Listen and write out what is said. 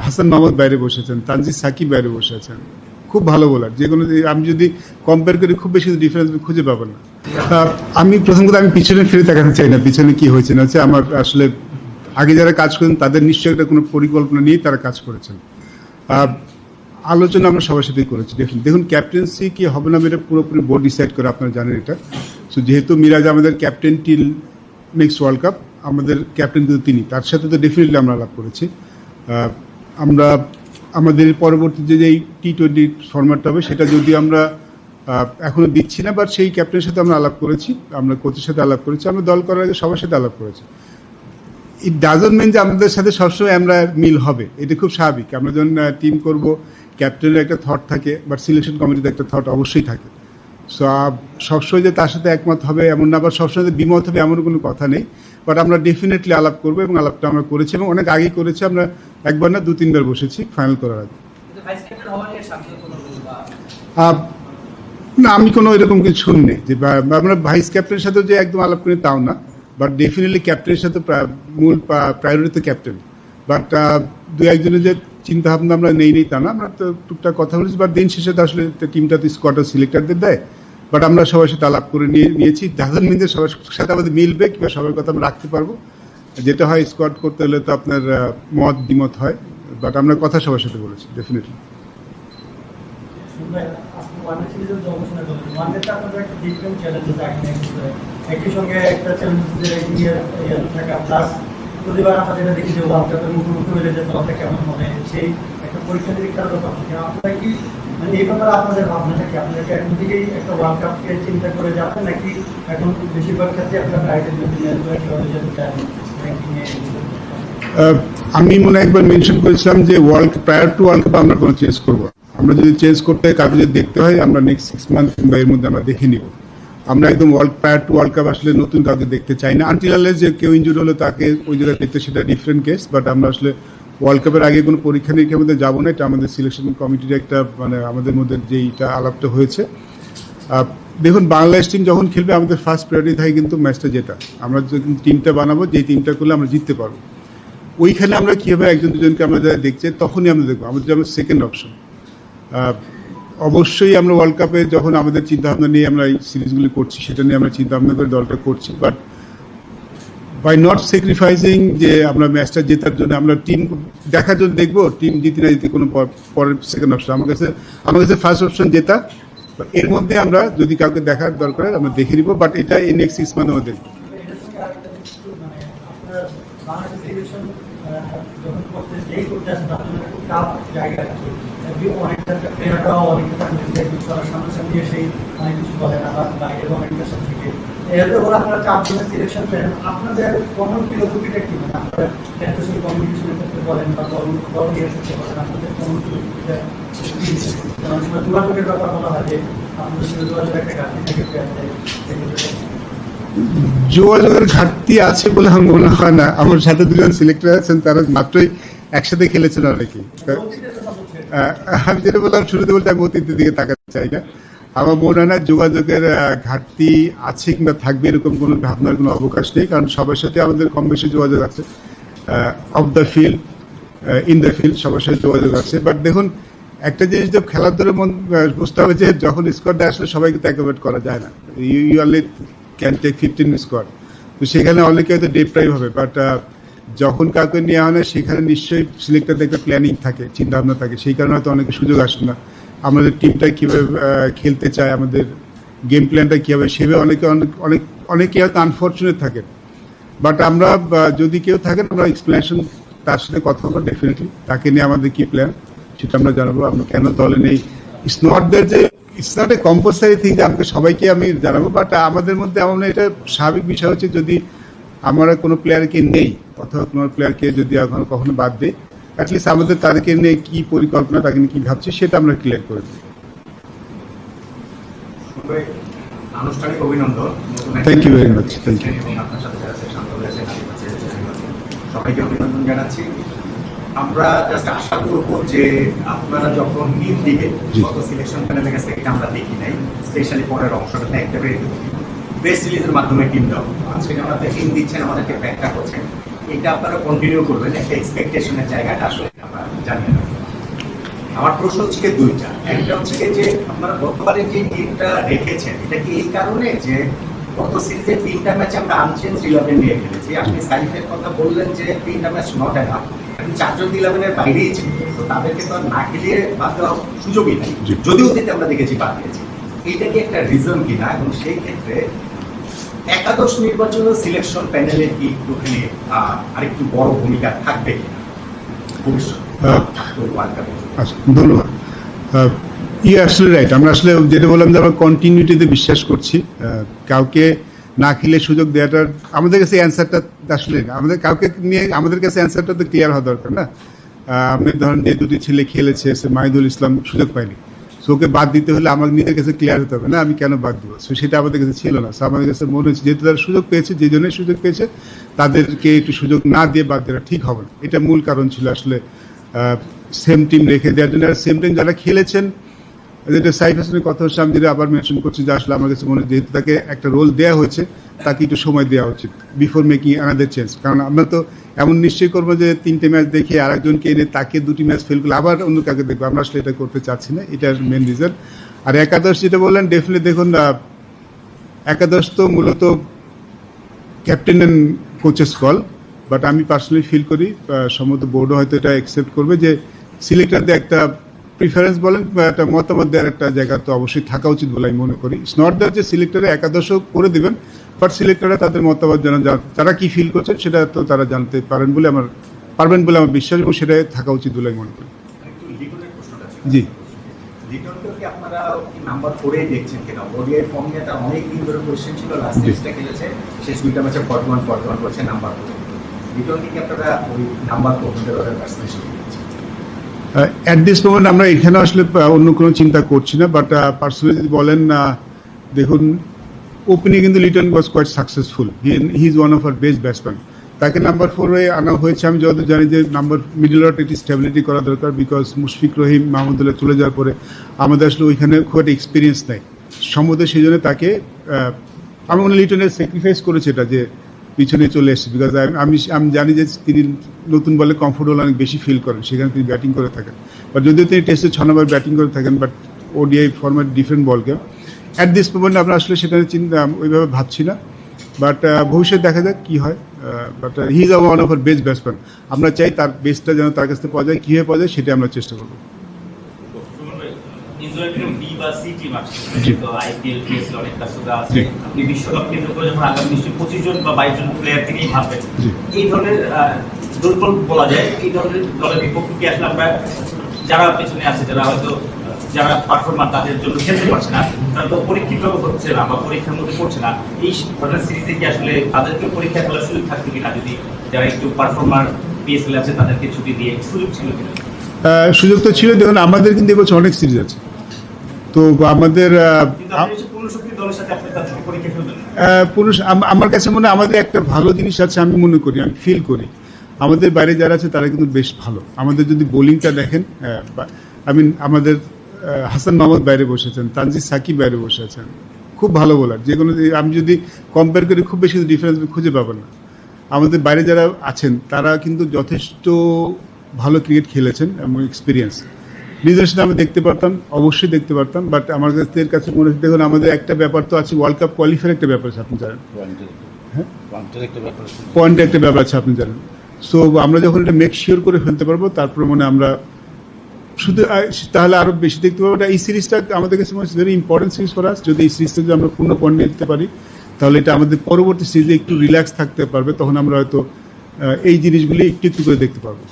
হাসান মাহমুদ বাইরে বসেছেন, তানজিদ সাকিব বাইরে বসে আছেন, খুব ভালো বোলার। যে কোনো আমি যদি কম্পেয়ার করি খুব বেশি ডিফারেন্স খুঁজে পাবো না। আমি প্রথম কথা আমি পিছনে ফিরে তাকাতে চাই না, পিছনে কি হয়েছে না হচ্ছে। আমার আসলে আগে যারা কাজ করেন তাদের নিশ্চয়ই একটা কোনো পরিকল্পনা নিয়েই তারা কাজ করেছেন। আলোচনা আমরা সবার সাথেই করেছি। দেখুন ক্যাপ্টেন্সি কি হবে না এটা পুরোপুরি বোর্ড ডিসাইড করে, আপনারা জানেন এটা। সো যেহেতু মিরাজ আমাদের captain till next world cup, আমাদের ক্যাপ্টেন কিন্তু তিনি, তার সাথে তো ডেফিনেটলি আমরা আলাপ করেছি। আমরা আমাদের পরবর্তী যে টি-20 ফরম্যাটটা হবে সেটা যদি আমরা এখনো দিচ্ছি না, বাট সেই ক্যাপ্টেনের সাথে আমরা আলাপ করেছি, আমরা কোচের সাথে আলাপ করেছি, আমরা দল করার আগে সবার সাথে আলাপ করেছি। ইট ডাজন্ট মিন যে আমাদের সাথে সবসময় আমরা মিল হবে, এটা খুব স্বাভাবিক। আমরা যখন টিম করব ক্যাপ্টেনের একটা থট থাকে, বাট সিলেকশন কমিটিতে একটা থট অবশ্যই থাকে। সো সবসময় যে তার সাথে একমত হবে এমন না, আবার সবসময় যে দ্বিমত হবে এমন কোনো কথা নেই। বাট আমরা ডেফিনেটলি আলাপ করবো এবং আলাপটা আমরা করেছি এবং অনেক আগেই করেছি। আমরা একবার না 2-3 বার বসেছি ফাইনাল করার আগে। না, আমি কোনো এরকম কিছু শুনিনি যে আমরা ভাইস ক্যাপ্টেনের সাথে যে একদম আলাপ করি তাও না, বাট ডেফিনেটলি ক্যাপ্টেনের সাথে মূল প্রায়োরিটি তো ক্যাপ্টেন। বাট দু একজনের যে চিন্তা ভাবনা আমরা নেই তা না, আমরা তো টুকটাক কথা বলেছি। বাট দিন শেষে তো আসলে টিমটা তো স্কোয়াডের সিলেক্টরদের দেয়, বাট আমরা সবার সাথে আলাপ করে নিয়েছি। ডাজন্ট মিন যে সবার সাথে আমাদের মিলবে কিংবা সবার কথা আমরা রাখতে পারবো, যেটা হয় স্কোয়াড করতে হলে তো আপনার মত দ্বিমত হয়, বাট আমরা কথা সবার সাথে বলেছি ডেফিনেটলি। প্রতিবার আমরা যেটা দেখি যে ওয়ার্ল্ড কাপের মুখোমুখি হলে যে দলটা কেমন হবে সেই একটা পরীক্ষা নিরীক্ষার ব্যাপার থাকে। আপনারা কি মানে এই ব্যাপারে আপনাদের ভাবনাটা কি, আপনারা কি এখন থেকেই একটা ওয়ার্ল্ড কাপকে চিন্তা করে যাবেন নাকি এখন বেশিরভাগ ক্ষেত্রে আপনারা আমি মনে একবার মেনশন করেছিলাম যে প্রায়ার টু ওয়ার্ল্ড কাপ আমরা কোনো চেঞ্জ করবো। আমরা যদি চেঞ্জ করতে হয়, কাউকে যদি দেখতে হয়, আমরা নেক্সট 6 মান্থ কিংবা এর মধ্যে আমরা দেখে নিব। আমরা একদম প্রায়ার টু ওয়ার্ল্ড কাপ আসলে নতুন কাউকে দেখতে চাই না, আনটিল আনলেস যে কেউ ইনজুরি হলে তাকে ওই জায়গায় দেখতে, সেটা ডিফারেন্ট কেস। বাট আমরা আসলে ওয়ার্ল্ড কাপের আগে কোনো পরীক্ষা নিরীক্ষার মধ্যে যাবো না, এটা আমাদের সিলেকশন কমিটির একটা মানে আমাদের মধ্যে যেইটা আলাপটা হয়েছে। দেখুন বাংলাদেশ টিম যখন খেলবে আমাদের ফার্স্ট প্রায়োরিটি থাকে কিন্তু ম্যাচটা জেতা। আমরা যখন টিমটা বানাবো, যেই টিমটা করলে আমরা জিততে পারবো, ওইখানে আমরা কীভাবে একজন দুজনকে আমরা যারা দেখছি তখনই আমরা দেখবো, আমাদের যেমন সেকেন্ড অপশন। অবশ্যই আমরা ওয়ার্ল্ড কাপে যখন আমাদের চিন্তাভাবনা নিয়ে আমরা এই সিরিজগুলি করছি, সেটা নিয়ে আমরা চিন্তাভাবনা করে দলটা করছি। বাট বাই নট স্যাক্রিফাইসিং যে আমরা ম্যাচটা জেতার জন্য, আমরা টিম দেখার জন্য দেখবো, টিম জিতে না জিতে কোনো পরের সেকেন্ড অপশন। আমার কাছে ফার্স্ট অপশন জেতা, এর মধ্যে আমরা যদি কাউকে দেখার দরকার আমরা দেখে নিব। বাট এটা এই নেক্সট 6 মান্থের মধ্যে যোগাযোগের ঘাটতি আছে বলে আমার মনে হয় না। আমার সাথে দুজন সিলেক্টর আছেন, তারা মাত্রই একসাথে খেলেছেন অনেকেই। আমি যেটা বললাম শুরুতে বলতে আমি অতীতের দিকে তাকাতে চাই না। আমার মনে হয় না যোগাযোগের ঘাটতি আছে কিংবা থাকবে এরকম কোনো ভাবনার কোনো অবকাশ নেই, কারণ সবার সাথে আমাদের কম বেশি যোগাযোগ আছে। Of the field, in the field সবার সাথে যোগাযোগ আছে। বাট দেখুন একটা জিনিস যে খেলাধুলার বুঝতে হবে যে যখন স্কোয়াডে আসলে সবাইকে তো অ্যাকোমোডেট করা যায় না। You only can take 15 squad, তো সেখানে অনেকে হয়তো ডিপ্রাইভ হবে। বাট যখন কাউকে নেওয়া হয় না সেখানে নিশ্চয়ই সিলেক্টরদের একটা প্ল্যানিং থাকে, চিন্তাভাবনা থাকে, সেই কারণে হয়তো অনেকে সুযোগ আসে না। আমাদের টিমটা কীভাবে খেলতে চায়, আমাদের গেম প্ল্যানটা কীভাবে, সেভাবে অনেকে হয়তো আনফর্চুনেট থাকেন। বাট আমরা যদি কেউ থাকেন আমরা এক্সপ্লেনেশন তার সাথে কথা বলবো ডেফিনেটলি, তাকে নিয়ে আমাদের কী প্ল্যান সেটা আমরা জানাবো। আমরা কেন দলে নেই, it's not a compulsory thing যে আমাকে সবাইকে আমি জানাবো। বাট আমাদের মধ্যে আমার এটা স্বাভাবিক বিষয় হচ্ছে যদি আমরা কোনো প্লেয়ারকে নেই অথবা কোনো প্লেয়ারকে যদি কখনো বাদ দিই, অ্যাটলিস্ট আমাদের তাদেরকে নিয়ে কী পরিকল্পনা, তাকে নিয়ে কী ভাবছি সেটা আমরা ক্লিয়ার করে দিই। আনুষ্ঠানিক অভিনন্দন। Thank you very much. Thank you. সবাইকে অভিনন্দন জানাচ্ছি। আমরা জাস্ট আশা করবো যে আপনারা যখন লিগ দিকে গত সিলেকশন প্যানেলের কাছ থেকে আমরা দেখি নাই, স্পেশালি পরের অংশটাতে একেবারে প্রেস রিলিজের মাধ্যমে টিম দাও আজকে আমরা ব্যাকিং দিচ্ছেন, আমাদেরকে ব্যাখ্যা করছেন, এটা আপনারা কন্টিনিউ করবেন, একটা এক্সপেকটেশনের জায়গাটা আসলে আমরা জানি না। আমার প্রশ্ন হচ্ছে কি দুইটা। একটা হচ্ছে কি যে আপনারা গতবারে যে টিমটা রেখেছেন, এটা কি এই কারণে যে গত সিরিজের 3টা ম্যাচে আমরা আনচেঞ্জ 11 নিয়ে খেলেছি? আপনি সাইফের কথা বললেন যে 3টা ম্যাচ নট এনাফ, এখন 4 জন 11-এর বাইরেই ছিল, তো তাদেরকে তো আর না খেলিয়ে বাদ দেওয়ার সুযোগই নেই, যদিও অতীতে আমরা দেখেছি বাদ দিয়েছি। এইটা কি একটা রিজন কিনা, এবং সেই ক্ষেত্রে একাদশ নির্বাচন সিলেকশন প্যানেলে কি একটুখানি আরেকটু বড় ভূমিকা থাকবে কিনা ভবিষ্যৎ ওয়ার্ল্ড কাপে? আচ্ছা, ধন্যবাদ। আসলে রাইট, আমরা আসলে যেটা বললাম যে আমরা কন্টিনিউটিতে বিশ্বাস করছি। কাউকে না খেলে সুযোগ দেওয়াটার আমাদের কাছে অ্যান্সারটা আসলে আমাদের কাউকে নিয়ে আমাদের কাছে অ্যান্সারটা তো ক্লিয়ার হওয়া দরকার না। আপনি ধরেন যে দুটি ছেলে খেলেছে, সে মাহিদুল ইসলাম সুযোগ পায়নি, সো ওকে বাদ দিতে হলে আমার নিজের কাছে ক্লিয়ার হতে হবে না আমি কেন বাদ দিব। সো সেটা আমাদের কাছে ছিল না। সো আমাদের কাছে মনে হচ্ছে যেহেতু তারা সুযোগ পেয়েছে, যে জন্যই সুযোগ পেয়েছে, তাদেরকে একটু সুযোগ না দিয়ে বাদ দেওয়া ঠিক হবে না। এটা মূল কারণ ছিল আসলে সেম টিম রেখে দেওয়ার জন্য। আর সেম টিম যারা খেলেছেন, যেটা সাইফ হাসানের কথা হচ্ছে, আমি যেটা আবার মেনশন করছি যে আসলে আমার কাছে মনে হয় যেহেতু তাকে একটা রোল দেওয়া হয়েছে, তাকে একটু সময় দেওয়া উচিত বিফোর মেকিং অ্যানাদার চেঞ্জ। কারণ আমরা তো এমন নিশ্চয় করবো যে 3টে ম্যাচ দেখে আরেকজনকে এনে তাকে 2টি ম্যাচ ফেল করলে আবার অন্য কাউকে দেখবো, আমরা আসলে এটা করতে চাচ্ছি না। এটা মেন রিজন। আর একাদশ যেটা বললেন, ডেফিনেটলি দেখুন, একাদশ তো মূলত captain and coaches call, but আমি পার্সোনালি ফিল করি সম্ভবত বোর্ডও হয়তো এটা অ্যাকসেপ্ট করবে যে সিলেক্টরদের একটা প্রিফারেন্স বলেন বা একটা মতামত দেওয়ার একটা জায়গা তো অবশ্যই থাকা উচিত বলে আমি মনে করি। ইটস নট দ্যাট যে সিলেক্টরে একাদশও করে দিবেন, বাট সিলেক্টররা তাদের মতামত তারা কি ফিল করছেন সেটা তো তারা জানতে পারবেন বলে আমার বিশ্বাস, এবং সেটাই থাকা উচিত বলে আমি মনে করি। একটু লিটনের প্রশ্নটা ছিল। জি, লিটনকে কি আপনারা নাম্বার 4-এ দেখছেন কিনা? ওডিআই ফর্ম নিয়ে তার অনেক দিন ধরে কোয়েশ্চেন ছিল, লাস্ট সিরিজটা খেলেছে, শেষ 2টা ম্যাচে 41 করছে নাম্বার 4। লিটনকে কি আপনারা ওই নাম্বার 4 ব্যাটসম্যান হিসেবে দেখছেন? অ্যাট দিস মোমেন্ট আমরা এখানে আসলে অন্য কোনো চিন্তা করছি না, বাট পার্সোনালি যদি বলেন, দেখুন ওপেনিং কিন্তু Liton was quite successful. He is one of our best batsman. তাকে নাম্বার 4-এ আনা হয়েছে। আমি যত জানি যে মিডল অর্ডার একটি স্টেবিলিটি করা দরকার, বিকজ মুশফিক রহিম, মাহমুদুল্লাহ চলে যাওয়ার পরে আমাদের আসলে ওইখানে খুব একটা এক্সপিরিয়েন্স নেই সম্ভবত। সেই জন্য তাকে আমি মনে লিটনের স্যাক্রিফাইস করেছে এটা যে পিছনে চলে এসেছে, বিকজ আমি জানি যে তিনি নতুন বলে কমফোর্টেবল অনেক বেশি ফিল করেন, সেখানে তিনি ব্যাটিং করে থাকেন। বাট যদিও তিনি টেস্টে 6 নম্বর ব্যাটিং করে থাকেন, but ODI format different ball game. At this moment আমরা আসলে সেটা চিন্তা ওইভাবে ভাবছি না, বাট ভবিষ্যৎ দেখা যাক কি হয়। But he is one of our best batsman. আমরা চাই তার বেস্টটা যেন তার কাছ থেকে পাওয়া যায়, কীভাবে পাওয়া যায় সেটা আমরা চেষ্টা করবো। আপনি বিশ্বকাপ কেন্দ্র করে যখন আগামী নিশ্চয়ই 25 জন বা 22 জন প্লেয়ার থেকেই ভাববেন, এই ধরনের দুর্বল বলা যায়, এই ধরনের দলের বিপক্ষে কি আসলে আমরা যারা পেছনে আছে, যারা পারফরমার তাদের জন্য খেলতে পারছে না, তারা তো পরীক্ষিত হচ্ছে না বা পরীক্ষার মধ্যে পড়ছে না, এই ধরনের সিরিজে কি আসলে তাদেরকে পরীক্ষা করার সুযোগ থাকবে কিনা? যদি যারা একটু পারফরমার পিএসএল আছে তাদেরকে ছুটি দিয়ে সুযোগ ছিল কিনা? সুযোগ তো ছিল। দেখুন আমাদের কিন্তু এবছর অনেক সিরিজ আছে, তো আমাদের আমার কাছে মনে হয় আমাদের একটা ভালো জিনিস আছে, আমি মনে করি, আমি ফিল করি আমাদের বাইরে যারা আছে তারা কিন্তু বেশ ভালো। আমাদের যদি বোলিংটা দেখেন, আমাদের হাসান মাহমুদ বাইরে বসেছেন, তানজিদ সাকিব বাইরে বসে আছেন, খুব ভালো বোলার। যে কোনো আমি যদি কম্পেয়ার করি খুব বেশি ডিফারেন্স খুঁজে পাবেন না। আমাদের বাইরে যারা আছেন তারা কিন্তু যথেষ্ট ভালো ক্রিকেট খেলেছেন এবং এক্সপিরিয়েন্স। নিজের সাথে আমরা দেখতে পারতাম, অবশ্যই দেখতে পারতাম, বাট আমার কাছে মনে হচ্ছে দেখুন আমাদের একটা ব্যাপার তো আছে, ওয়ার্ল্ড কাপ কোয়ালিফায়ার একটা ব্যাপার আছে, আপনি জানেন, পয়েন্টের একটা ব্যাপার আছে আপনি জানেন। সো আমরা যখন এটা মেক শিওর করে ফেলতে পারবো, তারপরে মনে আমরা শুধু তাহলে আরো বেশি দেখতে পাবো। এই সিরিজটা আমাদের কাছে মনে হচ্ছে very important series for us. যদি এই সিরিজটা যদি আমরা পূর্ণ পয়েন্ট নিতে পারি, তাহলে এটা আমাদের পরবর্তী সিরিজে একটু রিল্যাক্স থাকতে পারবে, তখন আমরা হয়তো এই জিনিসগুলি একটু একটু করে দেখতে পারবো।